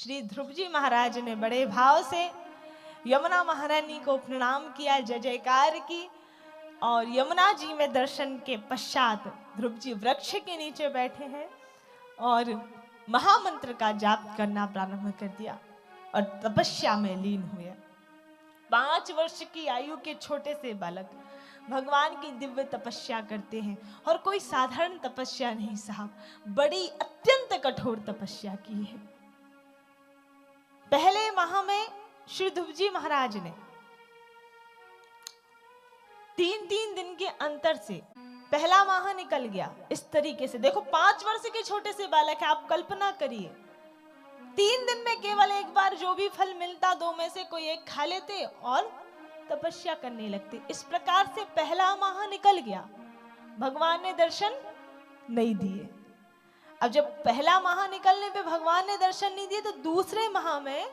श्री ध्रुव जी महाराज ने बड़े भाव से यमुना महारानी को प्रणाम किया, जय जयकार की। और यमुना जी में दर्शन के पश्चात ध्रुव जी वृक्ष के नीचे बैठे हैं और महामंत्र का जाप करना प्रारंभ कर दिया और तपस्या में लीन हुए। 5 वर्ष की आयु के छोटे से बालक भगवान की दिव्य तपस्या करते हैं, और कोई साधारण तपस्या नहीं साहब, बड़ी अत्यंत कठोर तपस्या की है। पहले माह में श्री ध्रुव जी महाराज ने 3-3 दिन के अंतर से पहला माह निकल गया। इस तरीके से देखो, 5 वर्ष के छोटे से बालक है, आप कल्पना करिए 3 दिन में केवल एक बार जो भी फल मिलता 2 में से कोई एक खा लेते और तपस्या करने लगते। इस प्रकार से पहला माह निकल गया, भगवान ने दर्शन नहीं दिए। अब जब पहला माह निकलने पे भगवान ने दर्शन नहीं दिए, तो दूसरे माह में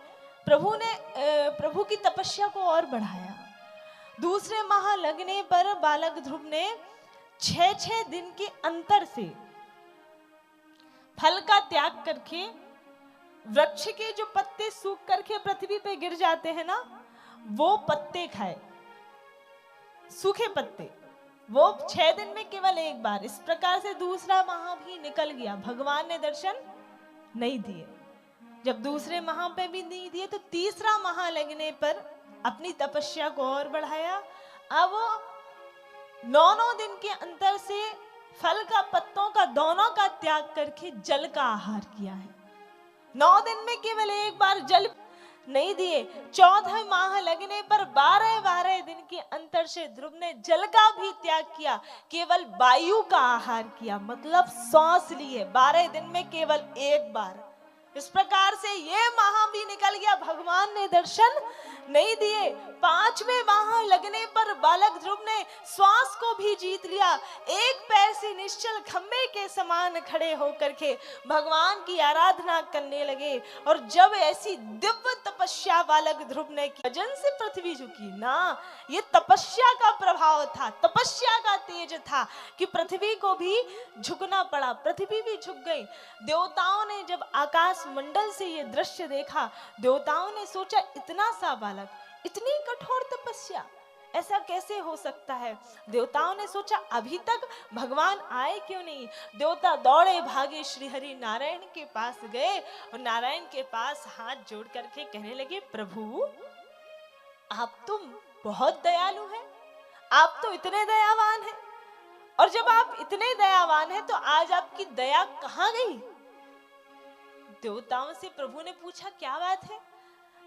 प्रभु की तपस्या को और बढ़ाया। दूसरे माह लगने पर बालक ध्रुव ने 6-6 दिन के अंतर से फल का त्याग करके, वृक्ष के जो पत्ते सूख करके पृथ्वी पे गिर जाते हैं ना, वो पत्ते खाए, सूखे पत्ते, वो 6 दिन में केवल एक बार। इस प्रकार से दूसरा माह भी निकल गया, भगवान ने दर्शन नहीं दिए। जब दूसरे माह पे भी नहीं दिए, तो तीसरा माह लगने पर अपनी तपस्या को और बढ़ाया। अब 9 दिन के अंतर से फल का, पत्तों का, दोनों का त्याग करके जल का आहार किया है। 9 दिन में केवल एक बार जल नहीं दिए। 14 माह लगने पर 12-12 दिन के अंतर से ध्रुव ने जल का भी त्याग किया, केवल वायु का आहार किया, मतलब सांस लिए 12 दिन में केवल एक बार। इस प्रकार से ये माह भी निकल गया, भगवान ने दर्शन नहीं दिए। 5वें माह लगने पर बालक ध्रुव ने श्वास को भी जीत लिया। एक पैर से निश्चल खंबे के समान खड़े होकर के भगवान की आराधना करने लगे। और जब ऐसी दिव्य तपस्या बालक ध्रुव ने की, भजन से पृथ्वी झुकी ना, ये तपस्या का प्रभाव था, तपस्या का तेज था कि पृथ्वी को भी झुकना पड़ा, पृथ्वी भी झुक गई। देवताओं ने जब आकाश मंडल से ये दृश्य देखा, देवताओं ने सोचा इतना सा बालक, इतनी कठोर तपस्या, ऐसा कैसे हो सकता है। देवताओं ने सोचा अभी तक भगवान आए क्यों नहीं। देवता दौड़े भागे श्री हरि नारायण के पास गए और नारायण के पास हाथ जोड़ करके कहने लगे, प्रभु आप तो बहुत दयालु हैं, आप तो इतने दयावान हैं, और जब आप इतने दयावान हैं तो आज आपकी दया कहाँ गई। देवताओं से प्रभु ने पूछा क्या बात है।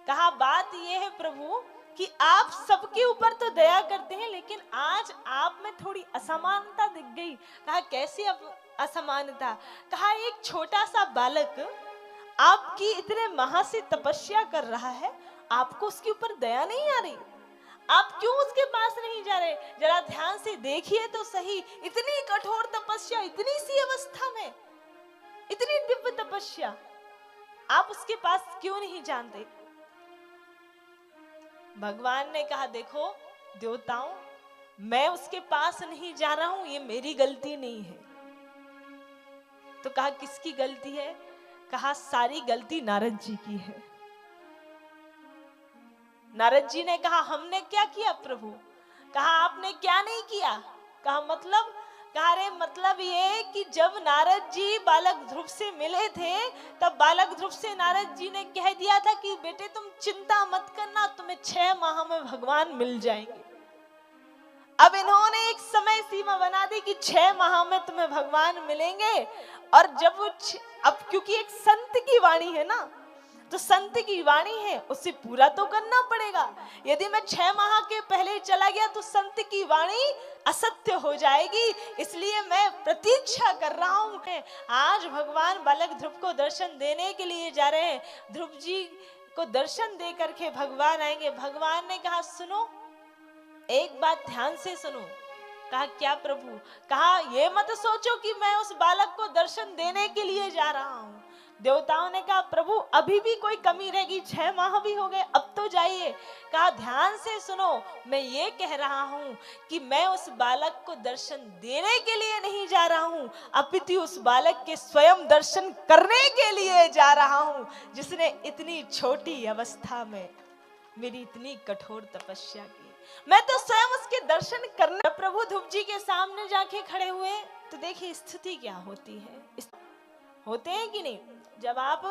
कहा बात यह है प्रभु कि आप सबके ऊपर तो दया करते हैं, लेकिन आज आप में थोड़ी असमानता दिख गई। कहा कैसी असमानता। कहा एक छोटा सा बालक आपकी इतने महा से तपस्या कर रहा है, आपको उसके ऊपर दया नहीं आ रही, आप क्यों उसके पास नहीं जा रहे। जरा ध्यान से देखिए तो सही, इतनी कठोर तपस्या, इतनी सी अवस्था में इतनी दिव्य तपस्या, आप उसके पास क्यों नहीं जानते। भगवान ने कहा देखो देवताओं, मैं उसके पास नहीं जा रहा हूं, ये मेरी गलती नहीं है। तो कहा किसकी गलती है। कहा सारी गलती नारद जी की है। नारद जी ने कहा हमने क्या किया प्रभु। कहा आपने क्या नहीं किया। कहा मतलब। कहा रे मतलब ये कि जब नारद जी बालक ध्रुव से मिले थे, तब बालक ध्रुव से नारद जी ने कह दिया था कि बेटे तुम चिंता मत करना, तुम्हें 6 माह में भगवान मिल जाएंगे। अब इन्होंने एक समय सीमा बना दी कि 6 माह में तुम्हें भगवान मिलेंगे। और जब अब क्योंकि एक संत की वाणी है ना, तो संत की वाणी है, उसे पूरा तो करना पड़ेगा। यदि मैं 6 माह के पहले चला गया तो संत की वाणी असत्य हो जाएगी, इसलिए मैं प्रतीक्षा कर रहा हूं। आज भगवान बालक ध्रुव को दर्शन देने के लिए जा रहे हैं। ध्रुव जी को दर्शन दे करके भगवान आएंगे। भगवान ने कहा सुनो, एक बात ध्यान से सुनो। कहा क्या प्रभु। कहा ये मत सोचो कि मैं उस बालक को दर्शन देने के लिए जा रहा हूं। देवताओं ने कहा प्रभु अभी भी कोई कमी रहेगी, 6 माह भी हो गए, अब तो जाइए। कहा ध्यान से सुनो, मैं ये कह रहा हूं कि मैं उस बालक को दर्शन देने के लिए नहीं जा रहा हूं, अपितु उस बालक के स्वयं दर्शन करने के लिए जा रहा हूं, जिसने इतनी छोटी अवस्था में मेरी इतनी कठोर तपस्या की। मैं तो स्वयं उसके दर्शन करने। प्रभु ध्रुव जी के सामने जाके खड़े हुए तो देखिए स्थिति क्या होती है। होते हैं कि नहीं, जब आप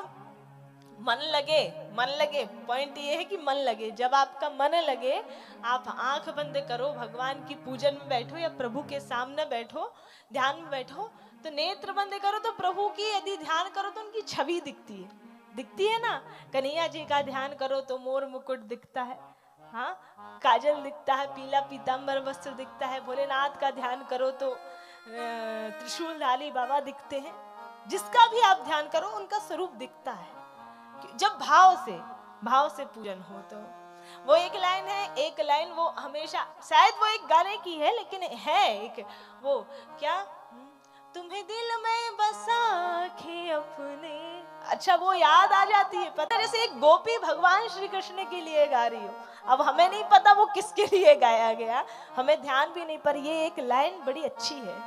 मन लगे, पॉइंट ये है कि मन लगे, जब आपका मन लगे, आप आंख बंद करो, भगवान की पूजन में बैठो या प्रभु के सामने बैठो, ध्यान में बैठो, तो नेत्र बंद करो तो प्रभु की यदि ध्यान करो तो उनकी छवि दिखती है ना। कन्हैया जी का ध्यान करो तो मोर मुकुट दिखता है, हाँ, काजल दिखता है, पीला पीतांबर वस्त्र दिखता है। भोलेनाथ का ध्यान करो तो त्रिशूलधारी बाबा दिखते हैं। जिसका भी आप ध्यान करो उनका स्वरूप दिखता है जब भाव से पूजन हो। तो वो एक लाइन वो हमेशा, शायद वो एक गाने की है लेकिन है एक, वो क्या, तुम्हें दिल में बसा के अपने, अच्छा वो याद आ जाती है। पता जैसे एक गोपी भगवान श्री कृष्ण के लिए गा रही हो, अब हमें नहीं पता वो किसके लिए गाया गया, हमें ध्यान भी नहीं, पर ये एक लाइन बड़ी अच्छी है,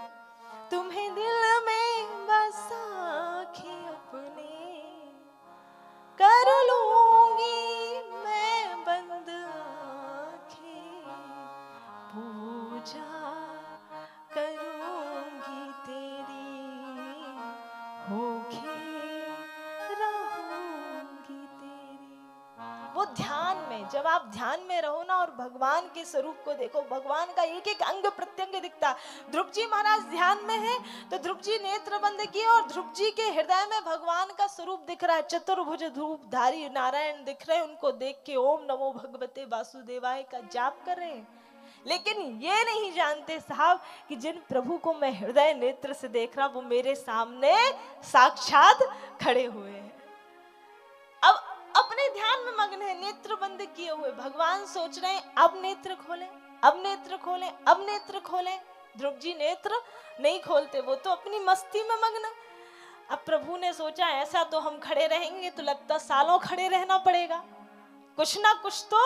तुम्हें दिल में बसा के अपने कर लूंगी मैं बंद आंखें, पूजा करूंगी तेरी, होके रहूंगी तेरी। वो ध्यान में, जब आप ध्यान में रहो ना और भगवान के स्वरूप को देखो, भगवान का एक एक अंग प्रत्यंग दिखता। ध्रुव जी महाराज ध्यान में है तो ध्रुव जी नेत्र बंद किए और ध्रुव जी के हृदय में भगवान का स्वरूप दिख रहा है, चतुर्भुज धूपधारी नारायण दिख रहे हैं। उनको देख के ओम नमो भगवते वासुदेवाय का जाप कर रहे हैं, लेकिन ये नहीं जानते साहब कि जिन प्रभु को मैं हृदय नेत्र से देख रहा वो मेरे सामने साक्षात खड़े हुए हैं। अब अपने ध्यान में मग्न है, नेत्र बंद किए हुए, भगवान सोच रहे हैं अब नेत्र खोलें, अब नेत्र खोलें, अब नेत्र खोलें। ध्रुव जी नेत्र नहीं खोलते, वो तो अपनी मस्ती में मग्न। अब प्रभु ने सोचा ऐसा तो हम खड़े रहेंगे तो लगता सालों खड़े रहना पड़ेगा, कुछ ना कुछ तो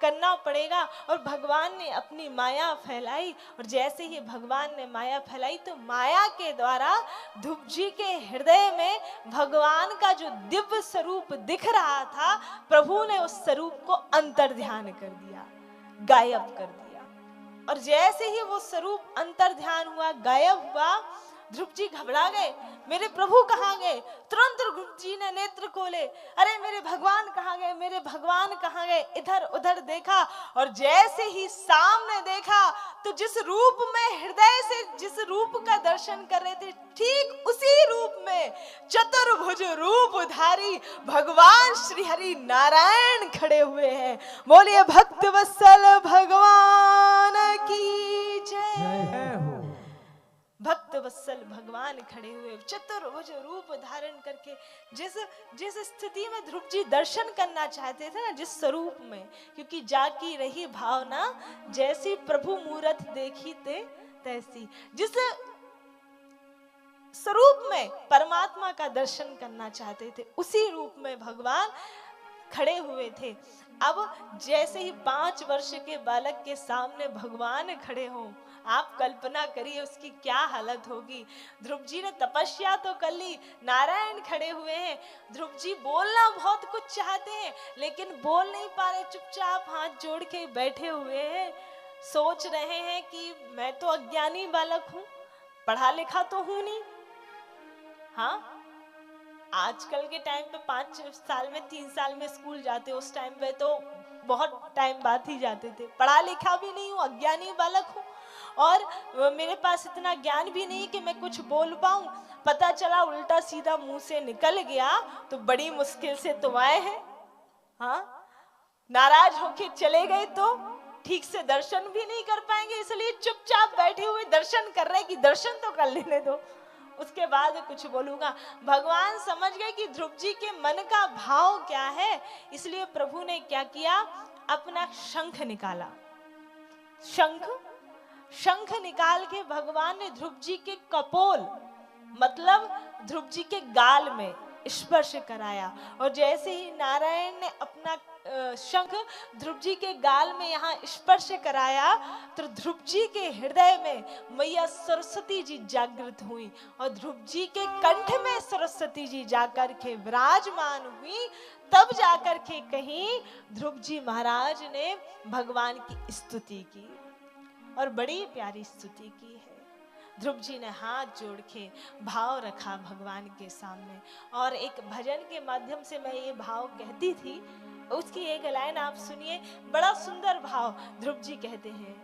करना पड़ेगा। और भगवान ने अपनी माया फैलाई, और जैसे ही भगवान ने माया फैलाई तो माया के द्वारा ध्रुव जी के हृदय में भगवान का जो दिव्य स्वरूप दिख रहा था, प्रभु ने उस स्वरूप को अंतर ध्यान कर दिया, गायब कर दिया। और जैसे ही वो स्वरूप अंतर ध्यान हुआ, गायब हुआ, ध्रुव जी घबरा गए, मेरे प्रभु कहाँ गए। तुरंत ध्रुव जी ने नेत्र खोले, अरे मेरे भगवान कहाँ गए, मेरे भगवान कहाँ गए। इधर उधर देखा और जैसे ही सामने देखा तो जिस रूप में हृदय से जिस रूप का दर्शन कर रहे थे, ठीक उसी रूप में चतुर्भुज रूपधारी भगवान श्री हरि नारायण खड़े हुए हैं। बोलिए भक्त वत्सल भगवान की जय। भक्त वत्सल भगवान खड़े हुए चतुर्भुज रूप धारण करके, जिस स्थिति में ध्रुव जी दर्शन करना चाहते थे ना, जिस स्वरूप में, क्योंकि जाकी रही भावना जैसी प्रभु मूरत देखी ते तैसी, जिस स्वरूप में परमात्मा का दर्शन करना चाहते थे उसी रूप में भगवान खड़े हुए थे। अब जैसे ही 5 वर्ष के बालक के सामने भगवान खड़े हों, आप कल्पना करिए उसकी क्या हालत होगी। ध्रुव जी ने तपस्या तो कर ली, नारायण खड़े हुए हैं, ध्रुव जी बोलना बहुत कुछ चाहते हैं लेकिन बोल नहीं पा रहे, चुपचाप हाथ जोड़ के बैठे हुए हैं, सोच रहे हैं कि मैं तो अज्ञानी बालक हूं, पढ़ा लिखा तो हूं नहीं। हाँ, आजकल के टाइम पे 5 साल में 3 साल में स्कूल जाते, उस टाइम पे तो बहुत टाइम बाद ही जाते थे। पढ़ा लिखा भी नहीं हूँ, अज्ञानी बालक हूँ, और मेरे पास इतना ज्ञान भी नहीं कि मैं कुछ बोल पाऊं। पता चला उल्टा सीधा मुंह से निकल गया तो बड़ी मुश्किल से तुम आए हैं। हाँ, नाराज होके चले गए तो ठीक से दर्शन भी नहीं कर पाएंगे, इसलिए चुपचाप बैठे हुए दर्शन कर रहे हैं कि दर्शन तो कर लेने दो, उसके बाद कुछ बोलूंगा। भगवान समझ गए कि ध्रुव जी के मन का भाव क्या है, इसलिए प्रभु ने क्या किया, अपना शंख निकाला। शंख निकाल के भगवान ने ध्रुव जी के कपोल, मतलब ध्रुव जी के गाल में स्पर्श कराया। और जैसे ही नारायण ने अपना शंख ध्रुव जी के गाल में यहाँ स्पर्श कराया, तो ध्रुव जी के हृदय में मैया सरस्वती जी जागृत हुई और ध्रुव जी के कंठ में सरस्वती जी जाकर के विराजमान हुई। तब जाकर के कहीं ध्रुव जी महाराज ने भगवान की स्तुति की और बड़ी प्यारी स्तुति की है। ध्रुव जी ने हाथ जोड़ के भाव रखा भगवान के सामने, और एक भजन के माध्यम से मैं ये भाव कहती थी, उसकी एक लाइन आप सुनिए, बड़ा सुंदर भाव। ध्रुव जी कहते हैं,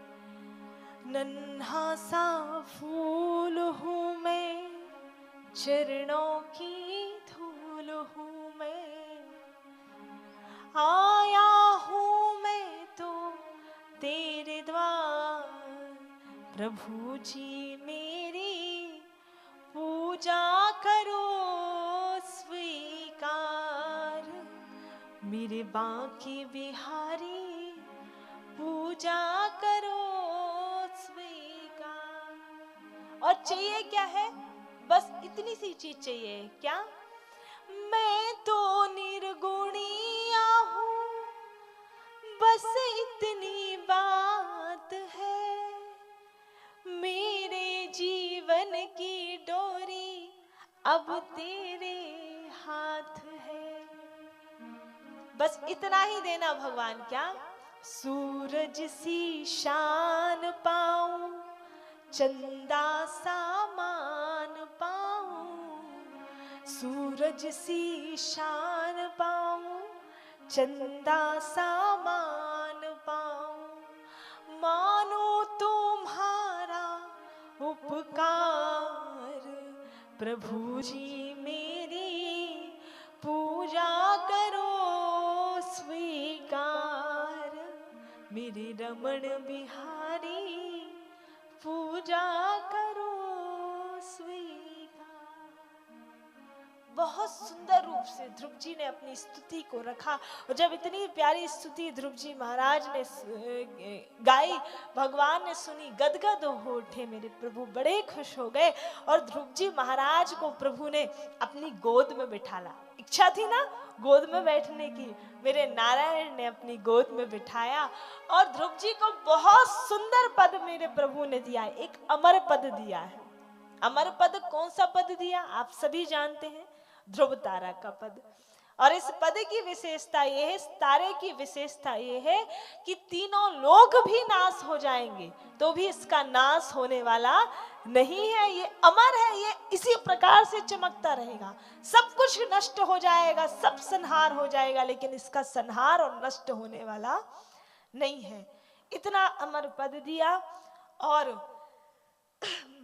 नन्हा सा फूल हूँ मैं, चरणों की धूल हूँ मैं, आया हूँ मैं तो तेरे द्वार, प्रभु जी मेरी पूजा करो स्वीकार, मेरे बांके बिहारी पूजा करो स्वीकार। और चाहिए क्या है? बस इतनी सी चीज चाहिए, क्या? मैं तो निर्गुणिया हूँ, बस इतनी बात है, मेरे जीवन की डोरी अब तेरे हाथ है। बस इतना ही देना भगवान, क्या? सूरज सी शान पाऊं, चंदा सा मान पाऊं, सूरज सी शान पाऊं, चंदा सा मान पाऊं, मानो तुम्हारा उपकार, प्रभु जी मेरी पूजा करो स्वीकार, मेरे रमण बिहारी पूजा करो स्वीकार। बहुत सुंदर रूप से ध्रुव जी ने अपनी स्तुति को रखा, और जब इतनी प्यारी स्तुति ध्रुव जी महाराज ने गाई, भगवान ने सुनी, गदगद हो उठे मेरे प्रभु, बड़े खुश हो गए। और ध्रुव जी महाराज को प्रभु ने अपनी गोद में बिठाला। इच्छा थी ना गोद में बैठने की, मेरे नारायण ने अपनी गोद में बिठाया और ध्रुव जी को बहुत सुंदर पद मेरे प्रभु ने दिया, एक अमर पद दिया है। अमर पद कौन सा पद दिया? आप सभी जानते हैं, ध्रुव तारा का पद। और इस पद की विशेषता ये है, इस तारे की विशेषता ये है कि तीनों लोग भी नाश हो जाएंगे तो भी इसका नाश होने वाला नहीं है। ये अमर है, ये इसी प्रकार से चमकता रहेगा। सब कुछ नष्ट हो जाएगा, सब संहार हो जाएगा, लेकिन इसका संहार और नष्ट होने वाला नहीं है। इतना अमर पद दिया और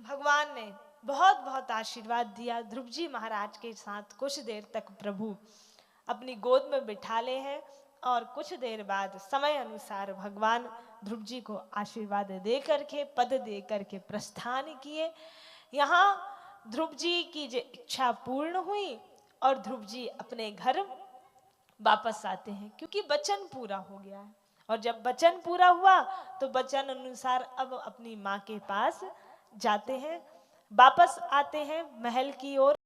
भगवान ने बहुत बहुत आशीर्वाद दिया। ध्रुव जी महाराज के साथ कुछ देर तक प्रभु अपनी गोद में बिठा ले हैं और कुछ देर बाद समय अनुसार भगवान ध्रुव जी को आशीर्वाद दे करके, पद दे करके प्रस्थान किए। यहाँ ध्रुव जी की जो इच्छा पूर्ण हुई और ध्रुव जी अपने घर वापस आते हैं, क्योंकि वचन पूरा हो गया है। और जब वचन पूरा हुआ तो वचन अनुसार अब अपनी माँ के पास जाते हैं, वापस आते हैं महल की ओर।